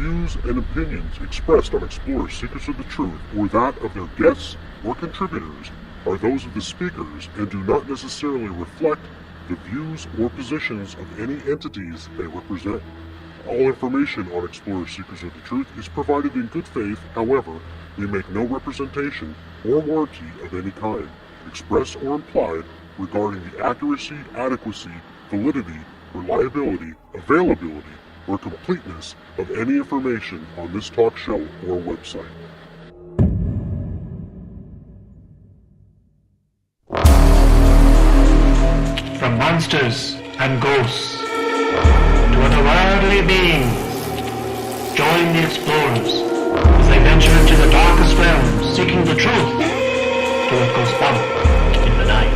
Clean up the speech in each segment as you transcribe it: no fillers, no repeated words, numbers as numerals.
views and opinions expressed on Xplorers Secrets of the Truth or that of their guests or contributors are those of the speakers and do not necessarily reflect the views or positions of any entities they represent. All information on Xplorers Secrets of the Truth is provided in good faith. However, we make no representation or warranty of any kind, express or implied, regarding the accuracy, adequacy, validity, reliability, availability, or completeness of any information on this talk show or website. From monsters and ghosts to otherworldly beings, join the explorers as they venture into the darkest realms, seeking the truth to what goes bump in the night.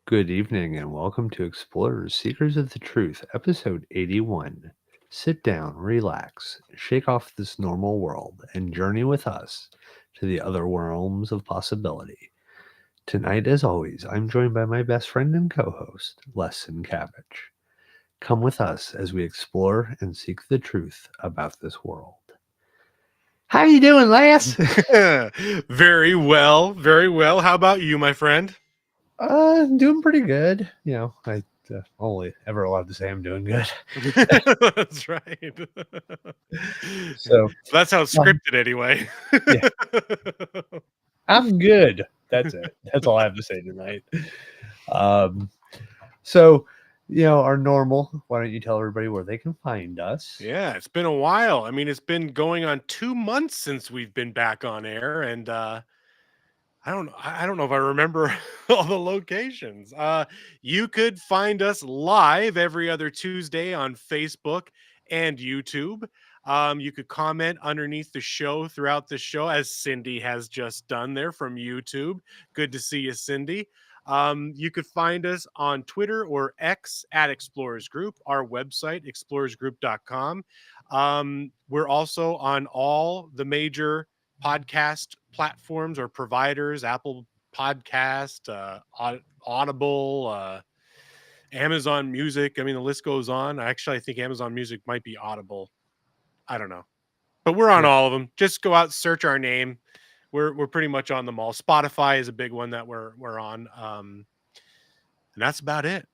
Good evening and welcome to Explorers Seekers of the Truth, episode 81. Sit down, relax, shake off this normal world, and journey with us to the other realms of possibility. Tonight, as always, I'm joined by my best friend and co-host, Lesson Cabbage. Come with us as we explore and seek the truth about this world. How you doing, Les? Very well, very well. How about you, my friend? Doing pretty good. You know, I only ever allowed to say I'm doing good. That's right. So that's how it's scripted anyway. Yeah. I'm good. That's it. That's all I have to say tonight. So, you know, our normal, why don't you tell everybody where they can find us? Yeah, it's been a while. I mean, it's been going on 2 months since we've been back on air, and I don't know if I remember all the locations. You could find us live every other Tuesday on Facebook and YouTube. You could comment underneath the show throughout the show, as Cindy has just done there from YouTube. Good to see you, Cindy. You could find us on Twitter or X at Explorers Group, our website, explorersgroup.com. We're also on all the major podcast platforms or providers, Apple Podcast, Audible, Amazon Music. I mean, the list goes on. Actually, I think Amazon Music might be Audible. I don't know. But we're on all of them. Just go out, search our name. We're pretty much on them all. Spotify is a big one that we're on. And that's about it.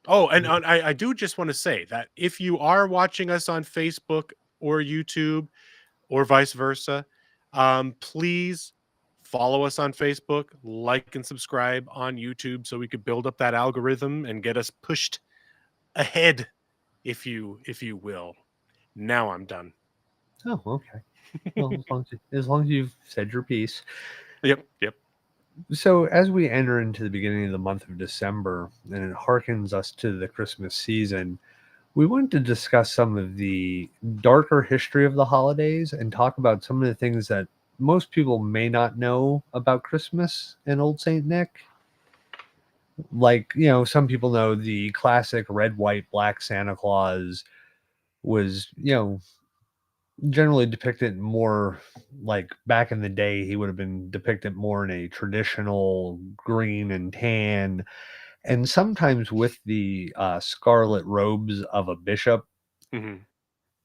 Oh, and I do just want to say that if you are watching us on Facebook or YouTube or vice versa, please follow us on Facebook, like and subscribe on YouTube so we could build up that algorithm and get us pushed ahead, if you will. Now I'm done. Oh, okay. Well, as long as you've said your piece. Yep. So as we enter into the beginning of the month of December, and it harkens us to the Christmas season, we wanted to discuss some of the darker history of the holidays and talk about some of the things that most people may not know about Christmas and Old Saint Nick. Like, you know, some people know the classic red, white, black Santa Claus was, you know, generally depicted more like back in the day. He would have been depicted more in a traditional green and tan, and sometimes with the scarlet robes of a bishop. Mm-hmm.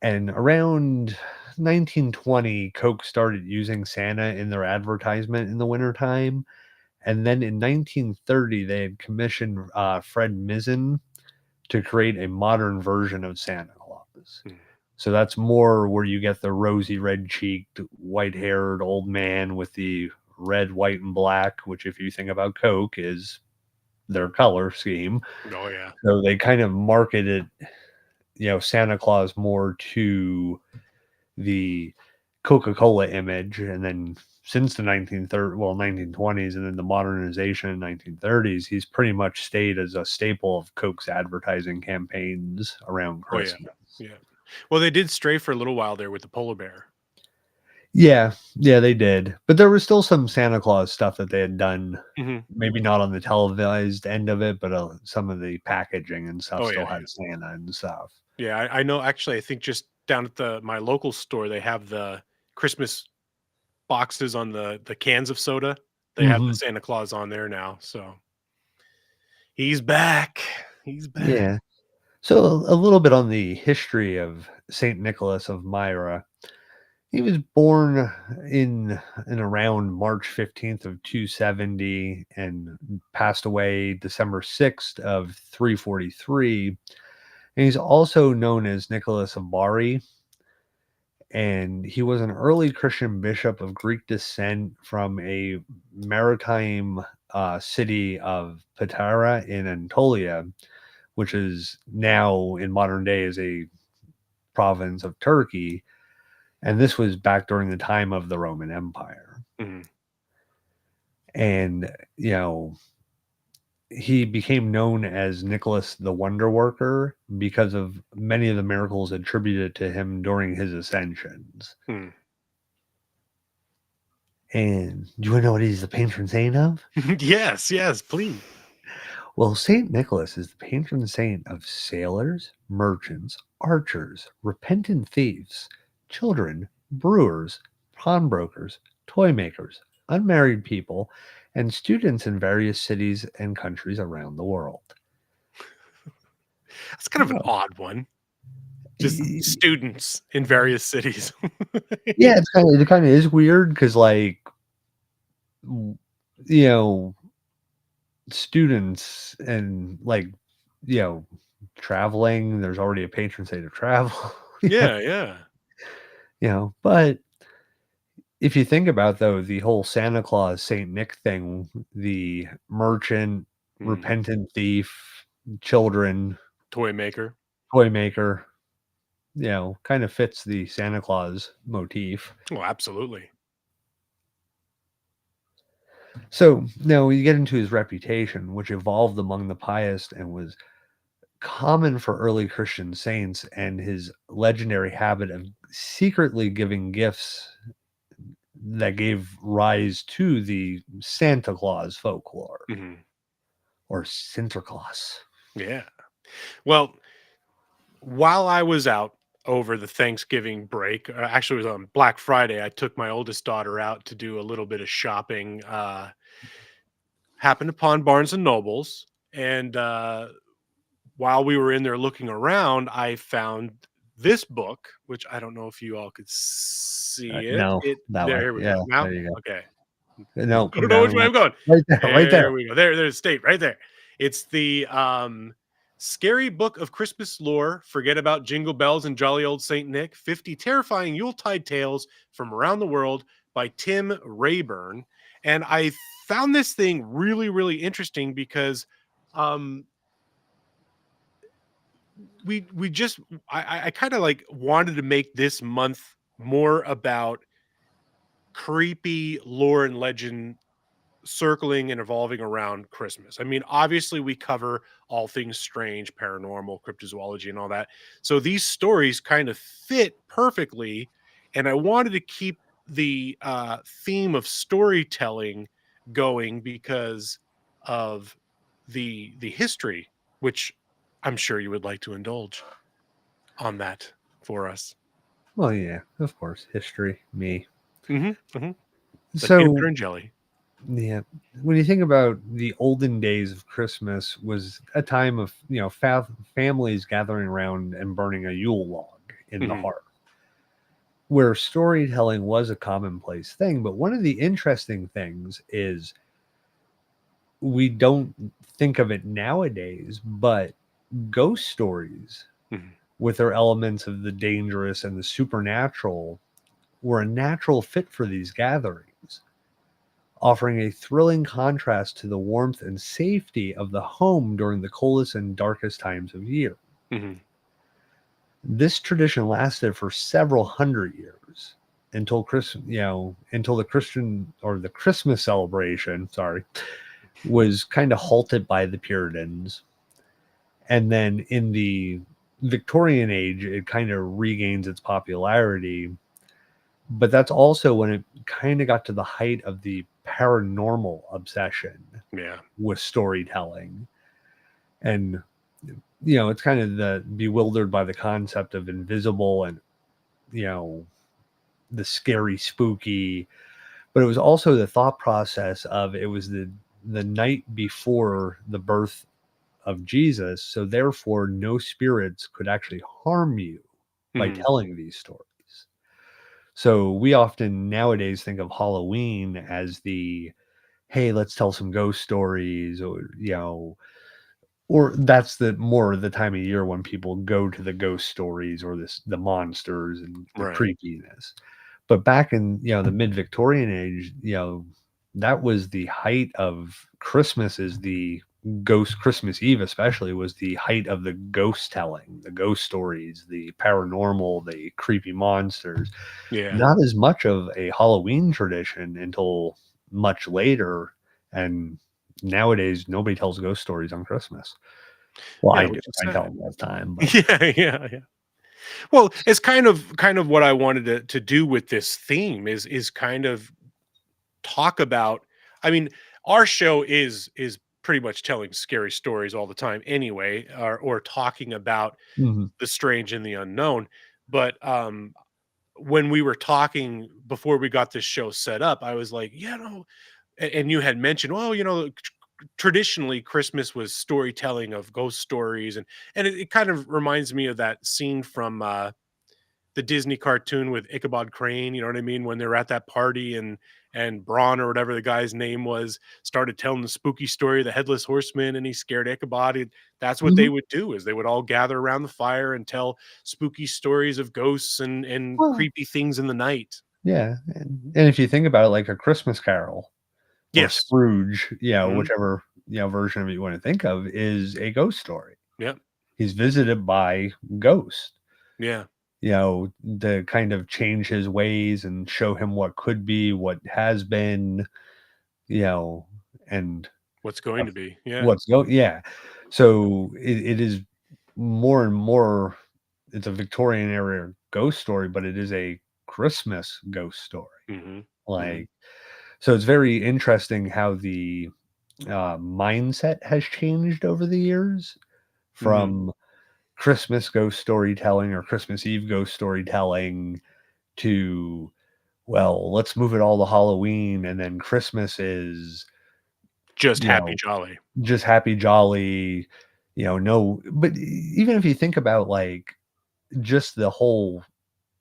And around 1920, Coke started using Santa in their advertisement in the wintertime. And then in 1930, they had commissioned Fred Mizzen to create a modern version of Santa Claus. Mm. So that's more where you get the rosy red-cheeked, white-haired old man with the red, white, and black, which if you think about Coke is their color scheme. Oh, yeah. So they kind of marketed, you know, Santa Claus more to the Coca-Cola image. And then since the 1920s and then the modernization in 1930s, he's pretty much stayed as a staple of Coke's advertising campaigns around Christmas. Oh, yeah. Well, they did stray for a little while there with the polar bear. Yeah, yeah, they did. But there was still some Santa Claus stuff that they had done. Mhm. Maybe not on the televised end of it, but some of the packaging and stuff Oh, still yeah, yeah. had Santa and stuff. Yeah, I know actually, I think just down at my local store, they have the Christmas boxes on the cans of soda. They have the Mhm. Santa Claus on there now, so he's back. He's back. Yeah. So a little bit on the history of Saint Nicholas of Myra. He was born in around March 15th of 270 and passed away December 6th of 343. And he's also known as Nicholas of Bari, and he was an early Christian bishop of Greek descent from a maritime city of Patara in Anatolia, which is now in modern day is a province of Turkey. And this was back during the time of the Roman Empire. Mhm. And, he became known as Nicholas the Wonder Worker because of many of the miracles attributed to him during his ascensions. Hmm. And do you want to know what he's the patron saint of? Yes, yes, please. Well, Saint Nicholas is the patron saint of sailors, merchants, archers, repentant thieves, children, brewers, pawnbrokers, toy makers, unmarried people, and students in various cities and countries around the world. That's kind of an odd one. Just Y- students in various cities. Yeah, it kind of is weird because, like, w- you know, students and like, you know, traveling. There's already a patron saint of travel. Yeah, yeah. But if you think about though the whole Santa Claus Saint Nick thing, the merchant, Mhm. repentant thief, children, Toy maker. toy maker, kind of fits the Santa Claus motif. Oh, absolutely. So now you get into his reputation, which evolved among the pious and was common for early Christian saints, and his legendary habit of secretly giving gifts that gave rise to the Santa Claus folklore Mhm. or Sinterklaas. Yeah. Well, while I was out over the Thanksgiving break, actually it was on Black Friday, I took my oldest daughter out to do a little bit of shopping. Happened upon Barnes and Nobles, and while we were in there looking around, I found this book, which I don't know if you all could see it. No, It that way. There we Yeah, go. Now, there you go. okay. No, I come don't know down which way one. I'm going. Right there, right There there. we go. There's state right there. It's the Scary Book of Christmas Lore. Forget about Jingle Bells and Jolly Old Saint Nick. 50 Terrifying Yuletide Tales from Around the World by Tim Rayburn. And I found this thing really, really interesting because um we just I kind of like wanted to make this month more about creepy lore and legend circling and evolving around Christmas. I mean, obviously we cover all things strange, paranormal, cryptozoology and all that. So these stories kind of fit perfectly, and I wanted to keep the theme of storytelling going because of the history, which I'm sure you would like to indulge on that for us. Well, yeah, of course. History, me. Mhm, mhm. The peanut butter So, and jelly. yeah, when you think about the olden days of Christmas, was a time of families gathering around and burning a Yule log in the Mhm, hearth, where storytelling was a commonplace thing. But one of the interesting things is we don't think of it nowadays, but ghost stories mhm, with their elements of the dangerous and the supernatural were a natural fit for these gatherings, offering a thrilling contrast to the warmth and safety of the home during the coldest and darkest times of year. mhm. This tradition lasted for several hundred years until the Christian or the Christmas celebration, sorry, was kind of halted by the Puritans. And then in the Victorian age, it kind of regains its popularity. but that's also when it kind of got to the height of the paranormal obsession Yeah. with storytelling. And, it's kind of the bewildered by the concept of invisible and, you know, the scary, spooky, but it was also the thought process of it was the night before the birth of Jesus, so therefore no spirits could actually harm you by Mhm. telling these stories. So we often nowadays think of Halloween as the, hey, let's tell some ghost stories, or that's the more the time of year when people go to the ghost stories or the monsters and the Right. creepiness. But back in, the mid-Victorian age, that was the height of Christmas. Is the ghost Christmas Eve especially was the height of the ghost telling, the ghost stories, the paranormal, the creepy monsters. Yeah. Not as much of a Halloween tradition until much later, and nowadays nobody tells ghost stories on Christmas. Well, Yeah, I do. which is I tell sad. them all the time, but Yeah, yeah, yeah. Well, it's kind of what I wanted to do with this theme is kind of talk about. I mean, our show is pretty much telling scary stories all the time anyway, or talking about Mhm. the strange and the unknown. But when we were talking before we got this show set up, I was like, and you had mentioned, well, traditionally Christmas was storytelling of ghost stories, and it kind of reminds me of that scene from the Disney cartoon with Ichabod Crane. You know what I mean? When they're at that party and Braun or whatever the guy's name was started telling the spooky story of the headless horseman, and he scared Ichabod. And that's what they Mhm. would do, is they would all gather around the fire and tell spooky stories of ghosts and Well, creepy things in the night. yeah, and if you think about it, like A Christmas Carol or Yes. Scrooge, Mhm. whichever, version of it you wanna think of, is a ghost story. Yep. He's visited by ghosts, Yeah. to kind of change his ways and show him what could be, what has been, you know, and What's going of to be. Yeah. what's go yeah. So it is more and more, it's a Victorian era ghost story, but it is a Christmas ghost story. Mhm. Mhm. Like, so it's very interesting how the mindset has changed over the years Mhm. from Christmas ghost storytelling or Christmas Eve ghost storytelling to, well, let's move it all to Halloween, and then Christmas is, Just you happy know, jolly. just happy, jolly, no, but even if you think about like just the whole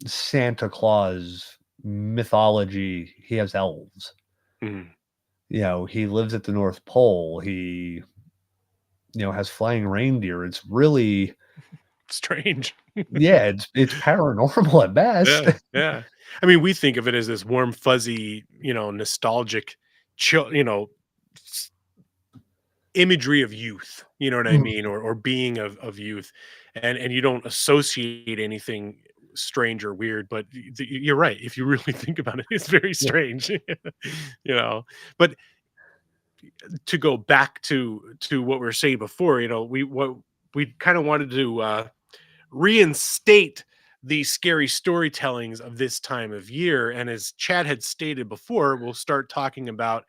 Santa Claus mythology, he has elves. Mhm. He lives at the North Pole. He, has flying reindeer. It's really, Strange. yeah, it's paranormal at best. Yeah, yeah. I mean, we think of it as this warm, fuzzy, nostalgic, chill, s- imagery of youth. You know what I Mhm. mean, or being of youth, and you don't associate anything strange or weird. But you're right. If you really think about it, it's very Yeah. strange. But to go back to what we were saying before, we kind of wanted to reinstate the scary storytellings of this time of year. And as Chad had stated before, we'll start talking about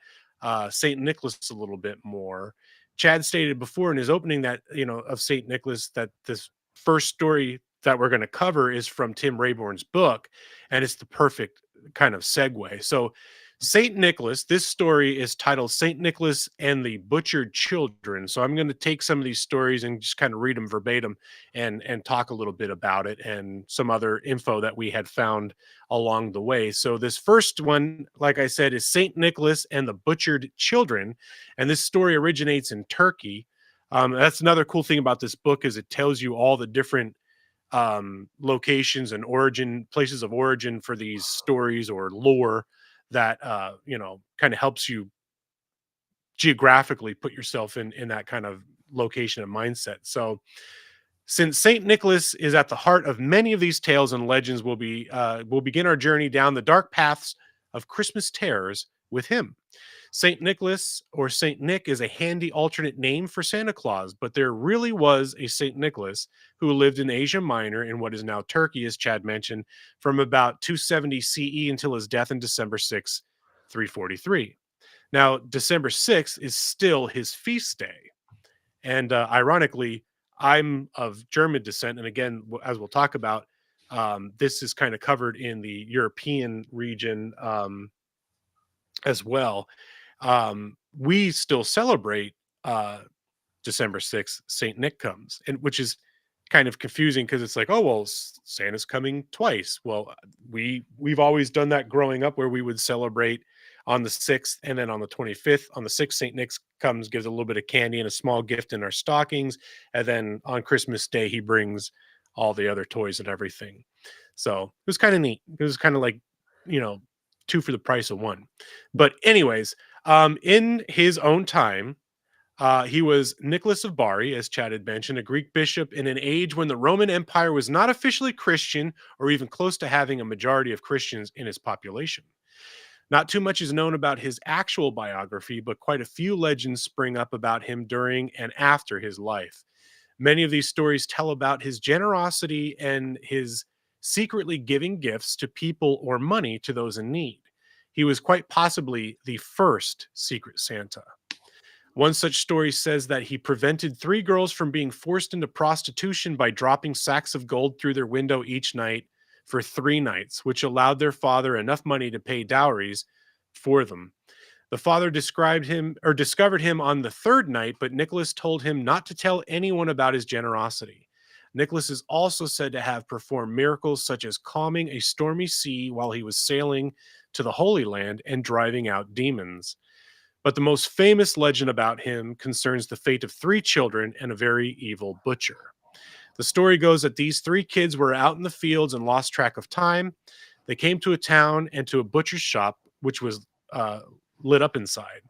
Saint Nicholas a little bit more. Chad stated before in his opening that, of Saint Nicholas, that this first story that we're going to cover is from Tim Rayborn's book, and it's the perfect kind of segue. So, Saint Nicholas, this story is titled Saint Nicholas and the Butchered Children. So, I'm going to take some of these stories and just kind of read them verbatim and talk a little bit about it and some other info that we had found along the way. So this first one, like I said, is Saint Nicholas and the Butchered Children, and this story originates in Turkey. That's another cool thing about this book, is it tells you all the different locations and origin places of origin for these stories or lore that kind of helps you geographically put yourself in that kind of location and mindset. So since Saint Nicholas is at the heart of many of these tales and legends, we'll begin our journey down the dark paths of Christmas terrors with him. St. Nicholas or St. Nick is a handy alternate name for Santa Claus, but there really was a St. Nicholas who lived in Asia Minor in what is now Turkey, as Chad mentioned, from about 270 CE until his death in December 6, 343. Now, December 6th is still his feast day. And ironically, I'm of German descent. And again, as we'll talk about, this is kind of covered in the European region as well. We still celebrate December 6th, St. Nick comes, and which is kind of confusing because it's like, oh well, Santa's coming twice. Well, we've always done that growing up, where we would celebrate on the 6th, and then on the 25th. On the 6th, St. Nick comes, gives a little bit of candy and a small gift in our stockings, and then on Christmas Day he brings all the other toys and everything. So it was kind of neat. It was kind of like, you know, two for the price of one. But anyways, in his own time, he was Nicholas of Bari, as Chad had mentioned, a Greek bishop in an age when the Roman Empire was not officially Christian or even close to having a majority of Christians in its population. Not too much is known about his actual biography, but quite a few legends spring up about him during and after his life. Many of these stories tell about his generosity and his secretly giving gifts to people or money to those in need. He was quite possibly the first secret Santa. One such story says that he prevented 3 girls from being forced into prostitution by dropping sacks of gold through their window each night for 3 nights, which allowed their father enough money to pay dowries for them. The father discovered him on the 3rd night, but Nicholas told him not to tell anyone about his generosity. Nicholas is also said to have performed miracles such as calming a stormy sea while he was sailing to the Holy Land and driving out demons. But the most famous legend about him concerns the fate of 3 children and a very evil butcher. The story goes that these 3 kids were out in the fields and lost track of time. They came to a town and to a butcher's shop, which was lit up inside.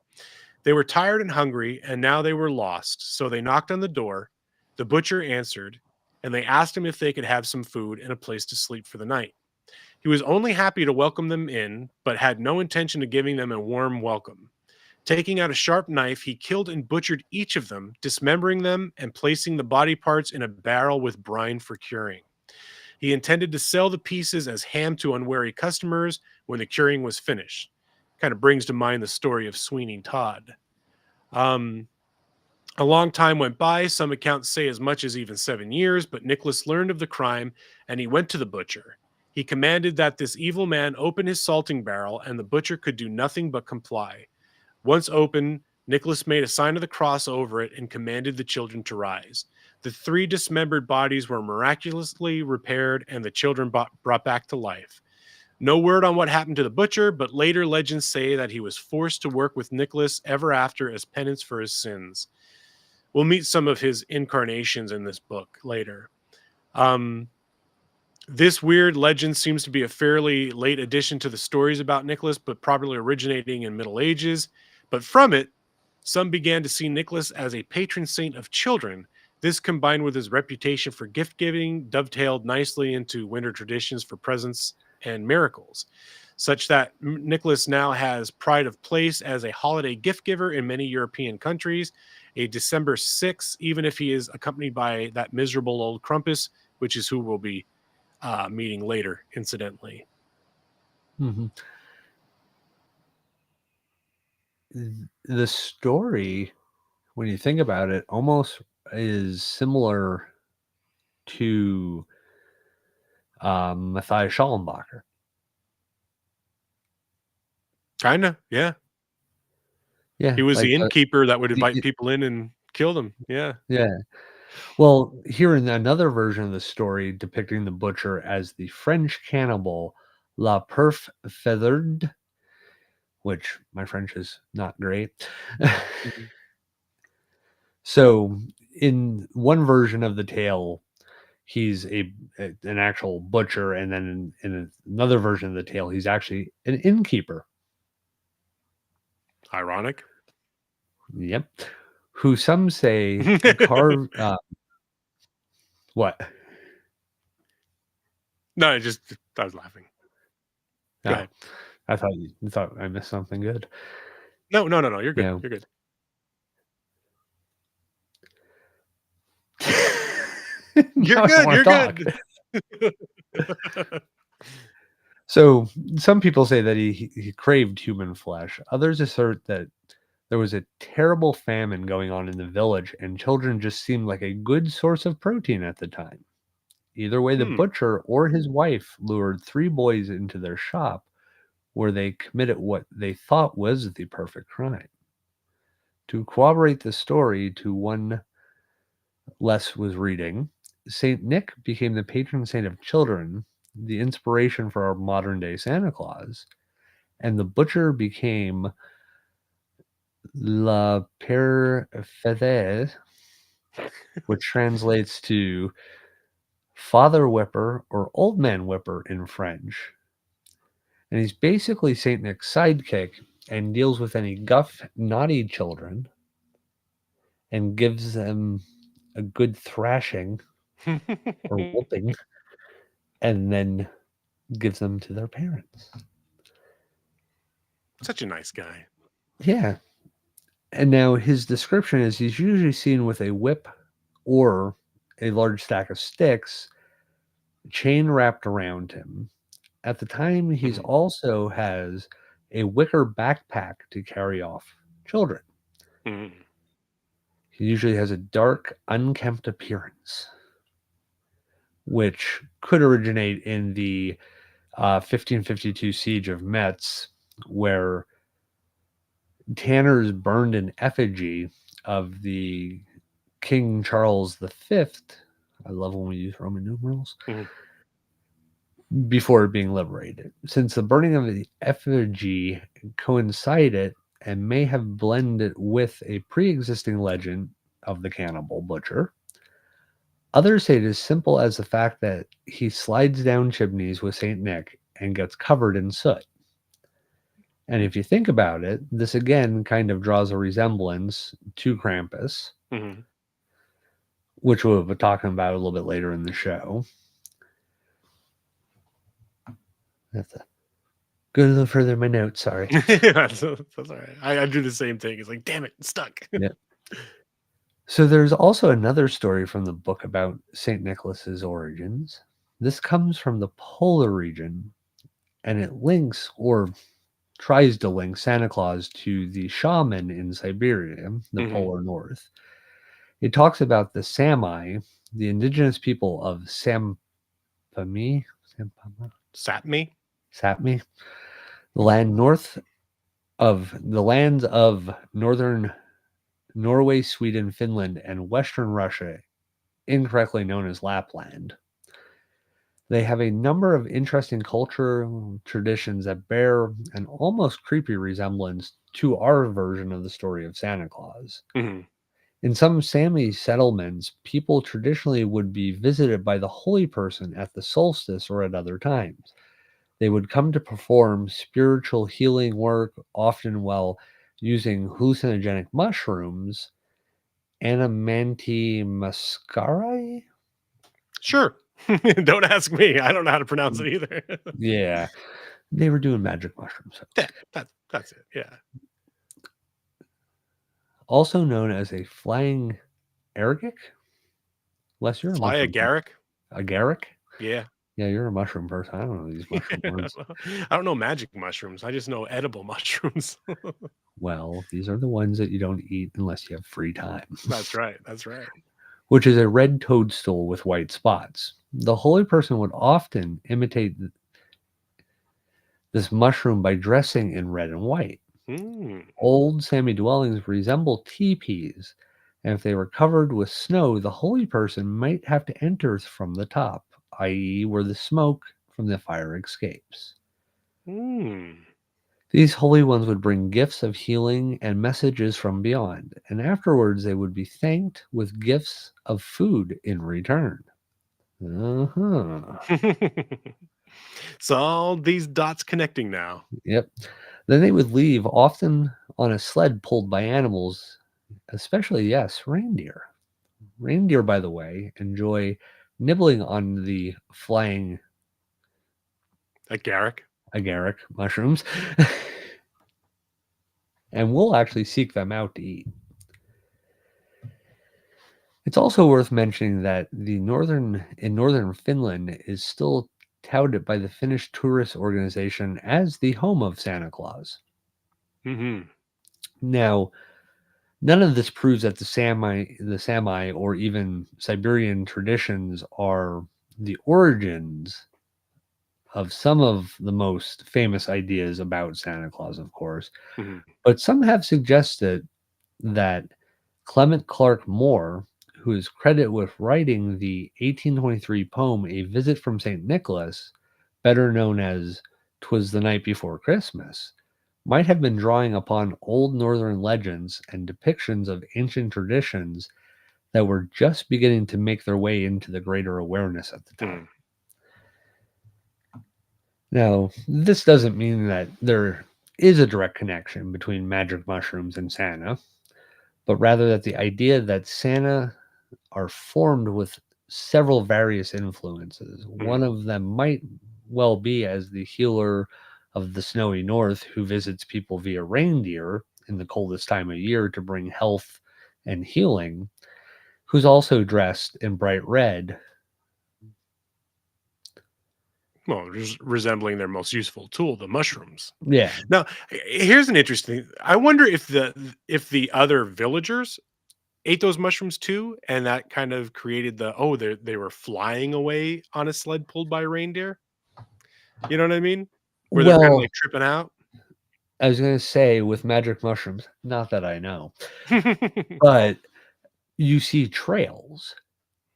They were tired and hungry, and now they were lost. So they knocked on the door. The butcher answered, and they asked him if they could have some food and a place to sleep for the night. He was only happy to welcome them in, but had no intention of giving them a warm welcome. Taking out a sharp knife, he killed and butchered each of them, dismembering them and placing the body parts in a barrel with brine for curing. He intended to sell the pieces as ham to unwary customers when the curing was finished. Kind of brings to mind the story of Sweeney Todd. A long time went by. Some accounts say as much as even 7 years, but Nicholas learned of the crime and he went to the butcher. He commanded that this evil man open his salting barrel, and the butcher could do nothing but comply. Once open, Nicholas made a sign of the cross over it and commanded the children to rise. The 3 dismembered bodies were miraculously repaired and the children brought back to life. No word on what happened to the butcher, but later legends say that he was forced to work with Nicholas ever after as penance for his sins. We'll meet some of his incarnations in this book later. This weird legend seems to be a fairly late addition to the stories about Nicholas, but probably originating in Middle Ages. But from it, some began to see Nicholas as a patron saint of children. This, combined with his reputation for gift giving, dovetailed nicely into winter traditions for presents and miracles, such that Nicholas now has pride of place as a holiday gift giver in many European countries. A December 6th, even if he is accompanied by that miserable old Krampus, which is who we'll be meeting later, incidentally. Mm-hmm. The story, when you think about it, almost is similar to Matthias Schallenbacher. Kind of, yeah. Yeah. He was the innkeeper that would invite people in and kill them. Yeah. Yeah. Well, here in another version of the story depicting the butcher as the French cannibal La Perf Feathered, which my French is not great. Mm-hmm. So in one version of the tale, he's an actual butcher, and then in another version of the tale, he's actually an innkeeper. Ironic. Yep. Who some say carved... what? No, I was laughing. Go ahead. I thought I missed something good. No. You're good. Yeah. You're good. You're Now I don't good. want You're to talk. good. So some people say that he craved human flesh. Others assert that there was a terrible famine going on in the village, and children just seemed like a good source of protein at the time. Either way, the Hmm. butcher or his wife lured 3 boys into their shop where they committed what they thought was the perfect crime. To corroborate the story to one Les was reading, Saint Nick became the patron saint of children, the inspiration for our modern day Santa Claus, and the butcher became La Père Fête, which translates to Father Whipper or Old Man Whipper in French. And he's basically Saint Nick's sidekick and deals with any guff, naughty children and gives them a good thrashing or whooping and then gives them to their parents. Such a nice guy. Yeah. And now his description is he's usually seen with a whip or a large stack of sticks, chain wrapped around him. At the time, he's Mhm. also has a wicker backpack to carry off children. Mhm. He usually has a dark, unkempt appearance, which could originate in the 1552 siege of Metz, where tanners burned an effigy of the King Charles V. I love when we use Roman numerals. Mhm. Before being liberated. Since the burning of the effigy coincided and may have blended with a pre-existing legend of the cannibal butcher, others say it is simple as the fact that he slides down chimneys with Saint Nick and gets covered in soot. And if you think about it, this again kind of draws a resemblance to Krampus, Mhm. which we'll be talking about a little bit later in the show. I have to go a little further in my notes, sorry. that's all right. I do the same thing. It's like, damn it, it's stuck. Yeah. So there's also another story from the book about St. Nicholas's origins. This comes from the polar region, and it links or tries to link Santa Claus to the shaman in Siberia, the Mhm. polar north. It talks about the Sami, the indigenous people of Sapmi, Sapmi? the land north of the lands of northern Norway, Sweden, Finland, and western Russia, incorrectly known as Lapland. They have a number of interesting cultural traditions that bear an almost creepy resemblance to our version of the story of Santa Claus. Mhm. In some Sami settlements, people traditionally would be visited by the holy person at the solstice or at other times. They would come to perform spiritual healing work, often while using hallucinogenic mushrooms, Anamanti muscari. Sure. Don't ask me. I don't know how to pronounce it either. Yeah, they were doing magic mushrooms. Yeah, that's it. Yeah. Also known as a flying agaric. Les, you're a Fly mushroom person. agaric? Agaric? Yeah. Yeah, you're a mushroom person. I don't know these mushroom words. I don't know magic mushrooms. I just know edible mushrooms. Well, these are the ones that you don't eat unless you have free time, That's right. That's right. which is a red toadstool with white spots. The holy person would often imitate this mushroom by dressing in red and white. Mm. Old Sami dwellings resemble teepees, and if they were covered with snow, the holy person might have to enter from the top, i.e., where the smoke from the fire escapes. Mm. These holy ones would bring gifts of healing and messages from beyond, and afterwards they would be thanked with gifts of food in return. So all these dots connecting now. Yep. Then they would leave, often on a sled pulled by animals, especially, yes, reindeer. Reindeer, by the way, enjoy nibbling on the flying Agaric. agaric mushrooms. and we'll actually seek them out to eat. It's also worth mentioning that in northern Finland is still touted by the Finnish tourist organization as the home of Santa Claus. Mm-hmm. Now, none of this proves that the Sami or even Siberian traditions are the origins of some of the most famous ideas about Santa Claus, of course. Mm-hmm. But some have suggested that Clement Clark Moore, who is credited with writing the 1823 poem A Visit from St. Nicholas, better known as "'Twas the Night Before Christmas," might have been drawing upon old northern legends and depictions of ancient traditions that were just beginning to make their way into the greater awareness at the time. Now, this doesn't mean that there is a direct connection between magic mushrooms and Santa, but rather that the idea that Santa are formed with several various influences. One Mm-hmm. of them might well be as the healer of the snowy north who visits people via reindeer in the coldest time of year to bring health and healing, who's also dressed in bright red. Well, just resembling their most useful tool, the mushrooms. Yeah. Now, here's an interesting. I wonder if the other villagers ate those mushrooms too, and that kind of created they were flying away on a sled pulled by reindeer. You know what I mean? Where they're kind of Well, like tripping out. I was going to say with magic mushrooms, not that I know, but you see trails.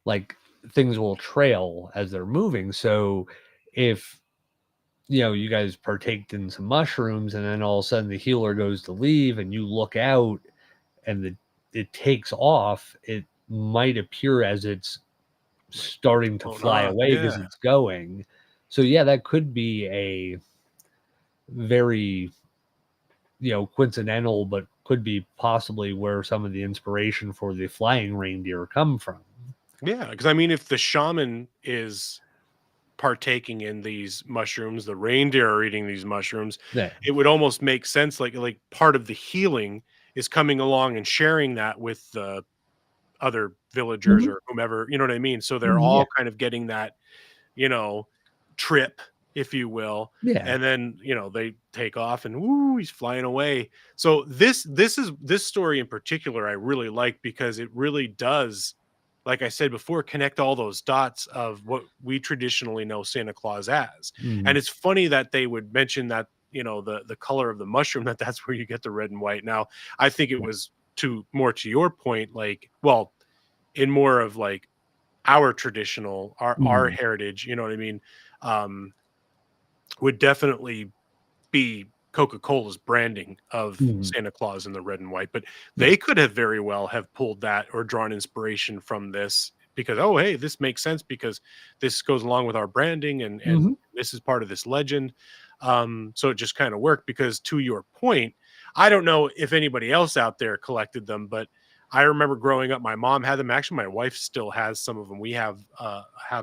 Like things will trail as they're moving. So if you guys partaked in some mushrooms and then all of a sudden the healer goes to leave and you look out and it takes off, it might appear as it's Like starting to blown fly off, away because yeah. it's going. So yeah, that could be a very coincidental, but could be possibly where some of the inspiration for the flying reindeer come from. Yeah, because I mean, if the shaman is partaking in these mushrooms, the reindeer are eating these mushrooms, Yeah. it would almost make sense like part of the healing is coming along and sharing that with the other villagers Mhm. or whomever, you know what I mean? So they're Yeah. all kind of getting that, you know, trip, if you will, Yeah. and then, they take off and woo, he's flying away. So this story in particular I really like because it really does, like I said before, connect all those dots of what we traditionally know Santa Claus as. And Mhm. it's funny that they would mention that, the color of the mushroom, that's where you get the red and white. Now, I think it was to your point, like, well, in more of like our traditional, our Mhm. heritage, you know what I mean? Um, would definitely be Coca-Cola's branding of Mhm. Santa Claus in the red and white, but Yeah. they could have very well have pulled that or drawn inspiration from this because, oh, hey, this makes sense because this goes along with our branding and Mhm. this is part of this legend. So it just kind of worked because to your point, I don't know if anybody else out there collected them, but I remember growing up, my mom had them. Actually, my wife still has some of them. We have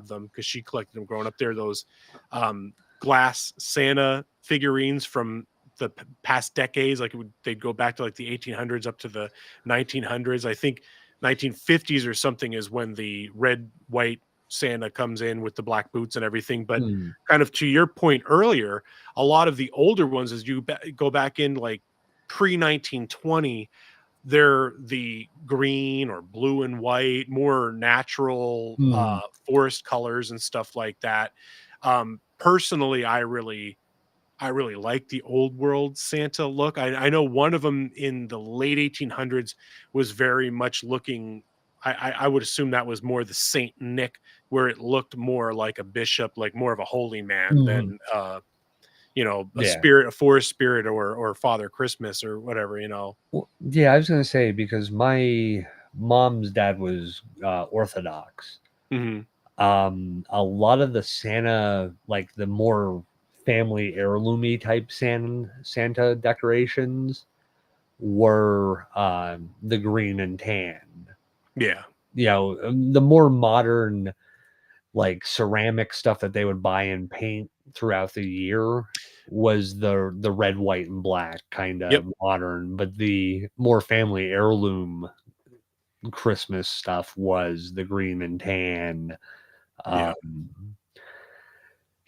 them because she collected them growing up. They're those um, glass Santa figurines from the past decades. Like they'd go back to like the 1800s up to the 1900s. I think 1950s or something is when the red, white Santa comes in with the black boots and everything. But Mhm. kind of to your point earlier, a lot of the older ones, as you go back in like pre 1920, they're the green or blue and white, more natural Mhm. forest colors and stuff like that. Personally, I really like the old world Santa look. I know one of them in the late 1800s was very much looking. I would assume that was more the Saint Nick, where it looked more like a bishop, like more of a holy man Mhm. than a Yeah. spirit, a forest spirit, or Father Christmas or whatever. Well, yeah, I was gonna say because my mom's dad was Orthodox. Hmm. A lot of the Santa, like the more family heirloomy type Santa decorations, were the green and tan. Yeah. The more modern, like ceramic stuff that they would buy and paint throughout the year. was the red, white, and black kind of Yep. modern, but the more family heirloom Christmas stuff was the green and tan. Yeah.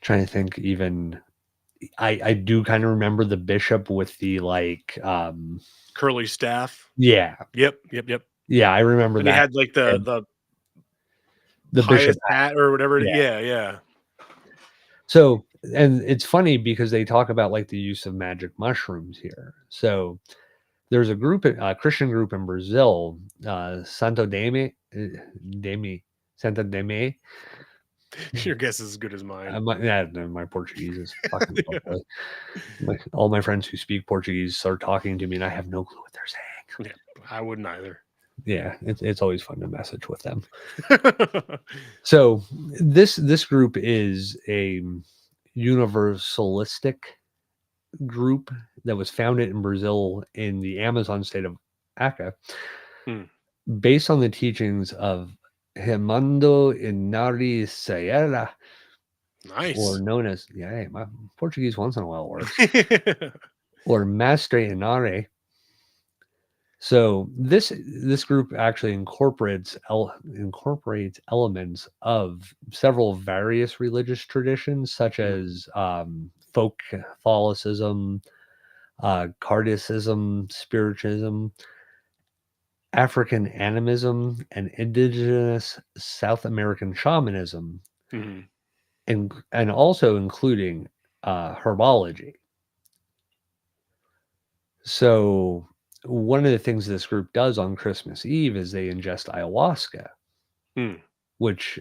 Trying to think, even I do kind of remember the bishop with the like Curly staff. yeah. Yep. Yeah, I remember And he that. had like And the bishop pious hat or whatever. yeah. Yeah. So, and it's funny because they talk about like the use of magic mushrooms here. So there's a Christian group in Brazil, Santo Dame, Santa Dame. Your guess is as good as mine. My Portuguese is fucking lovely. All my friends who speak Portuguese start talking to me, and I have no clue what they're saying. Yeah, I wouldn't either. Yeah, it's always fun to message with them. So this group is a universalistic group that was founded in Brazil in the Amazon state of Acre, based on the teachings of Raimundo Inari Sierra, Nice. or known as my Portuguese once in a while works, or Mestre Inari. So this group actually incorporates elements of several various religious traditions, such as folk Catholicism, Kardism, Spiritism, African animism, and indigenous South American shamanism, and also including herbology. So one of the things this group does on Christmas Eve is they ingest ayahuasca, which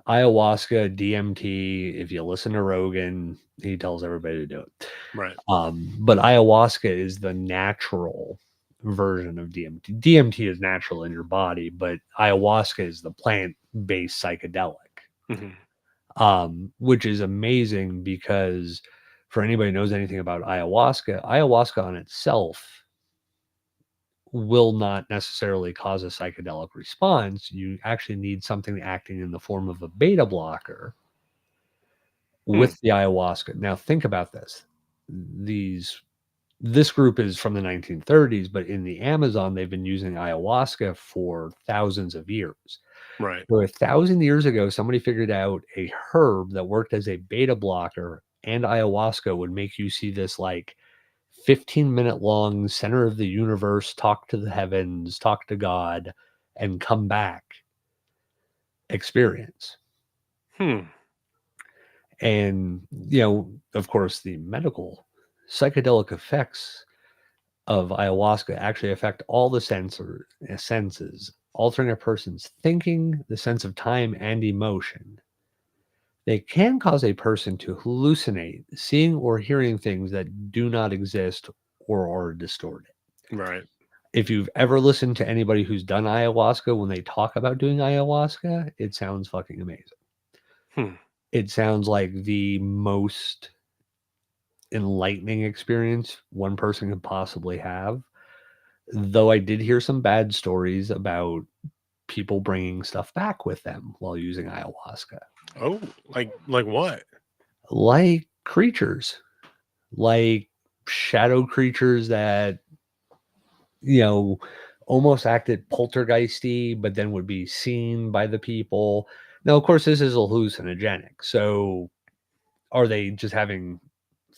ayahuasca, DMT, if you listen to Rogan, he tells everybody to do it. Right. But ayahuasca is the natural version of DMT. DMT is natural in your body, but ayahuasca is the plant-based psychedelic, which is amazing because for anybody who knows anything about ayahuasca on itself will not necessarily cause a psychedelic response. You actually need something acting in the form of a beta blocker with the ayahuasca. Now think about this. This group is from the 1930s, but in the Amazon, they've been using ayahuasca for thousands of years. Right. So 1,000 years ago, somebody figured out a herb that worked as a beta blocker, and ayahuasca would make you see this like 15-minute long center of the universe, talk to the heavens, talk to God, and come back experience. And, of course, the medical psychedelic effects of ayahuasca actually affect all the senses, altering a person's thinking, the sense of time, and emotion. They can cause a person to hallucinate, seeing or hearing things that do not exist or are distorted. Right. If you've ever listened to anybody who's done ayahuasca, when they talk about doing ayahuasca, it sounds fucking amazing. It sounds like the most enlightening experience one person could possibly have. Though I did hear some bad stories about people bringing stuff back with them while using ayahuasca. Oh, like what? Like creatures, like shadow creatures that, almost acted poltergeisty, but then would be seen by the people. Now, of course, this is hallucinogenic. So are they just having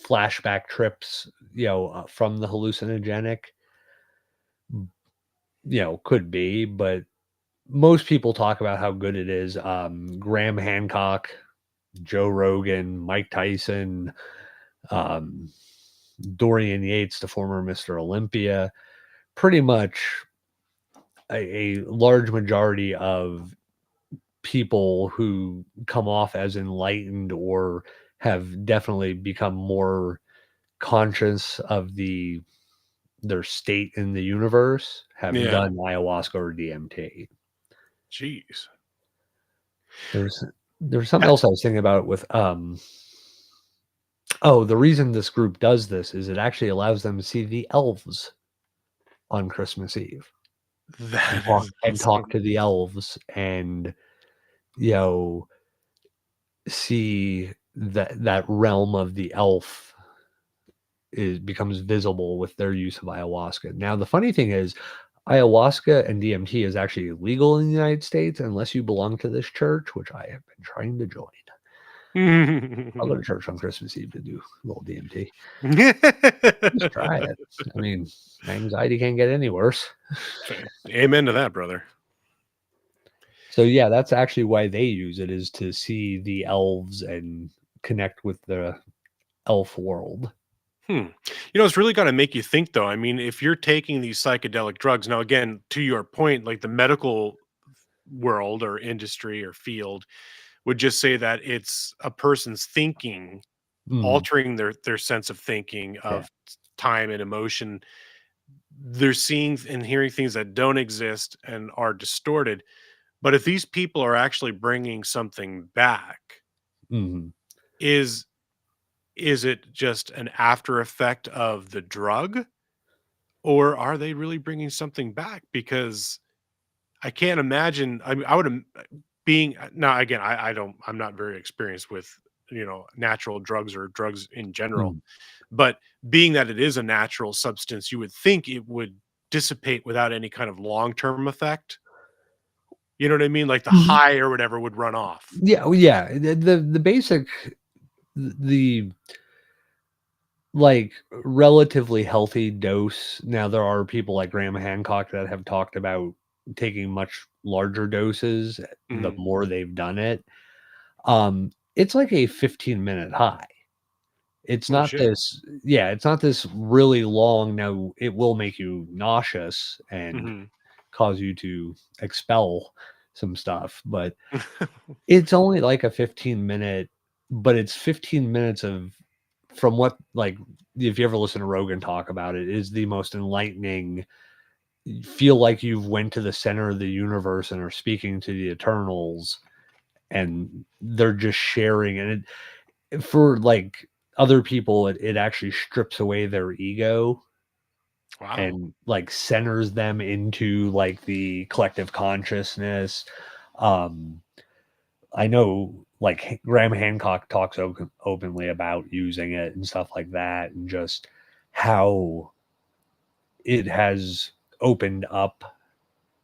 flashback trips, from the hallucinogenic? Could be, but most people talk about how good it is. Graham Hancock, Joe Rogan, Mike Tyson, Dorian Yates, the former Mr. Olympia, pretty much a large majority of people who come off as enlightened or have definitely become more conscious of their state in the universe have done ayahuasca or DMT. Jeez. There's something else I was thinking about with the reason this group does this is it actually allows them to see the elves on Christmas Eve. And talk to the elves and see that realm of the elf becomes visible with their use of ayahuasca. Now, the funny thing is, ayahuasca and DMT is actually illegal in the United States unless you belong to this church, which I have been trying to join. I'll go to church on Christmas Eve to do a little DMT. Just try it. I mean, anxiety can't get any worse. Amen to that, brother. So yeah, that's actually why they use it, is to see the elves and connect with the elf world. It's really got to make you think, though. I mean, if you're taking these psychedelic drugs, now again, to your point, like the medical world or industry or field would just say that it's a person's thinking Mhm. altering their sense of thinking Yeah. of time and emotion. They're seeing and hearing things that don't exist and are distorted. But if these people are actually bringing something back, Mhm. is is it just an after effect of the drug, or are they really bringing something back? Because I can't imagine. I mean, I would being now again. I'm not very experienced with natural drugs or drugs in general. Mhm. But being that it is a natural substance, you would think it would dissipate without any kind of long-term effect. You know what I mean? Like the Mhm. high or whatever would run off. Yeah, well, yeah. The basic the like relatively healthy dose. Now there are people like Graham Hancock that have talked about taking much larger doses the Mhm. more they've done it. It's like a 15-minute high. It's Oh, not shit. this yeah, it's not this really long. Now it will make you nauseous and Mhm. cause you to expel some stuff, but it's only like a 15-minute, but it's 15 minutes of from what like if you ever listen to Rogan talk about it, is the most enlightening. You feel like you've went to the center of the universe and are speaking to the Eternals, and they're just sharing, and for like other people, it actually strips away their ego Wow. and like centers them into like the collective consciousness. Um, I know like Graham Hancock talks openly about using it and stuff like that, and just how it has opened up.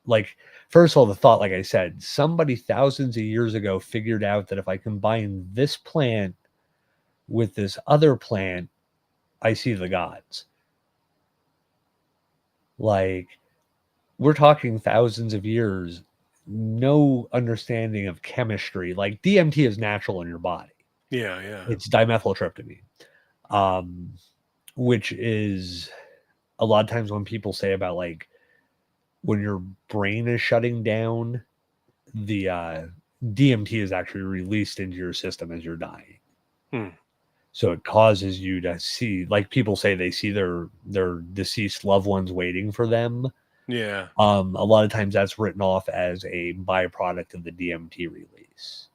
Like, first of all, the thought, like I said, somebody thousands of years ago figured out that if I combine this plant with this other plant, I see the gods. Like, we're talking thousands of years, no understanding of chemistry. Like, DMT is natural in your body. Yeah, yeah. It's dimethyltryptamine, um, which is a lot of times when people say about like when your brain is shutting down, the DMT is actually released into your system as you're dying. Hmm. So it causes you to see, like people say, they see their deceased loved ones waiting for them. Yeah. A lot of times that's written off as a byproduct of the DMT release.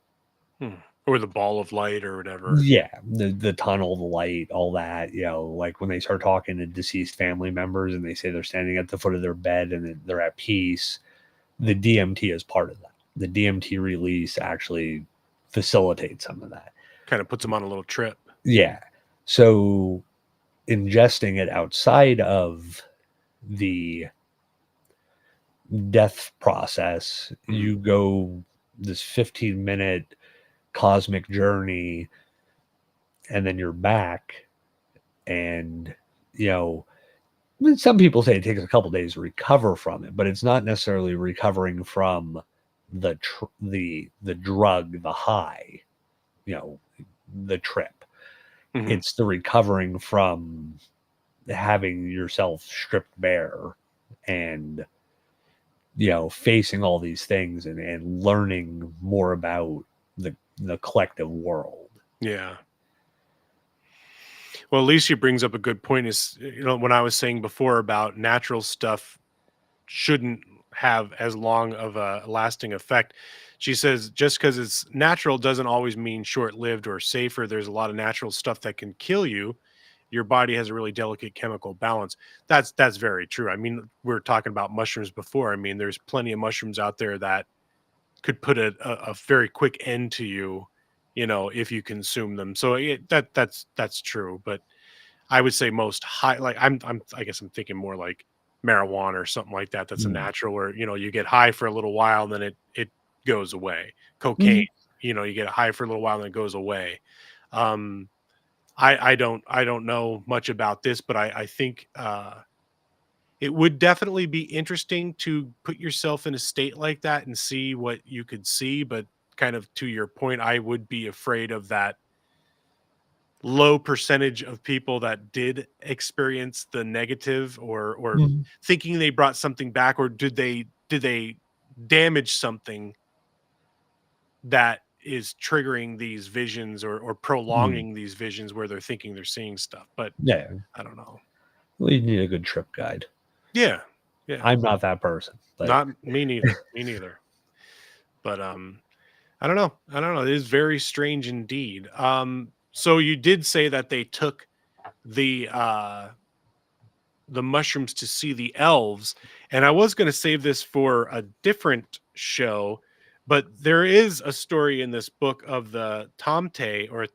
Hmm. Or the ball of light or whatever. Yeah, the tunnel, the light, all that. Like when they start talking to deceased family members and they say they're standing at the foot of their bed and they're at peace, the DMT is part of that. The DMT release actually facilitates some of that. Kind of puts them on a little trip. Yeah. So ingesting it outside of the death process, Mhm. you go this 15-minute cosmic journey and then you're back. And, you know, some people say it takes a couple days to recover from it, but it's not necessarily recovering from the drug, the high, you know, the trip. Mhm. It's the recovering from having yourself stripped bare and facing all these things and learning more about the collective world. Yeah. Well, Alicia brings up a good point is, when I was saying before about natural stuff shouldn't have as long of a lasting effect. She says just because it's natural doesn't always mean short lived or safer. There's a lot of natural stuff that can kill you. Your body has a really delicate chemical balance. That's very true. I mean, we were talking about mushrooms before. I mean, there's plenty of mushrooms out there that could put a very quick end to you if you consume them. So that's true. But I would say most high, like I guess I'm thinking more like marijuana or something like that. That's a Mm. natural where, you get high for a little while, then it goes away. Cocaine, Mhm. you get high for a little while, then it goes away. Um, I don't know much about this, but I think it would definitely be interesting to put yourself in a state like that and see what you could see. But kind of to your point, I would be afraid of that low percentage of people that did experience the negative, or Mhm. thinking they brought something back, or did they damage something that is triggering these visions, or Mm. prolonging these visions where they're thinking they're seeing stuff. But Yeah. I don't know. Well, you need a good trip guide. Yeah. Yeah. I'm not that person, but Not me neither. Me neither. But I don't know. I don't know. It is very strange indeed. So you did say that they took the mushrooms to see the elves, and I was going to save this for a different show, but there is a story in this book of the Tomte, or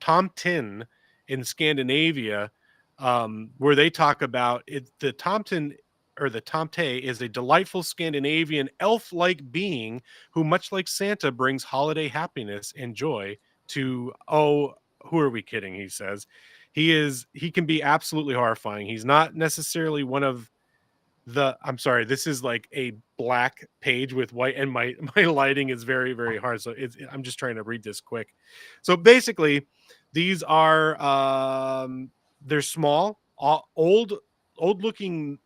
Tomtin in Scandinavia, where they talk about it. The Tomtin, or the Tomte, is a delightful Scandinavian elf-like being who, much like Santa, brings holiday happiness and joy to, oh, who are we kidding, he says. He can be absolutely horrifying. He's not necessarily one of I'm sorry, this is like a black page with white, and my my lighting is very, very hard. So I'm just trying to read this quick. So basically, these are they're small, old looking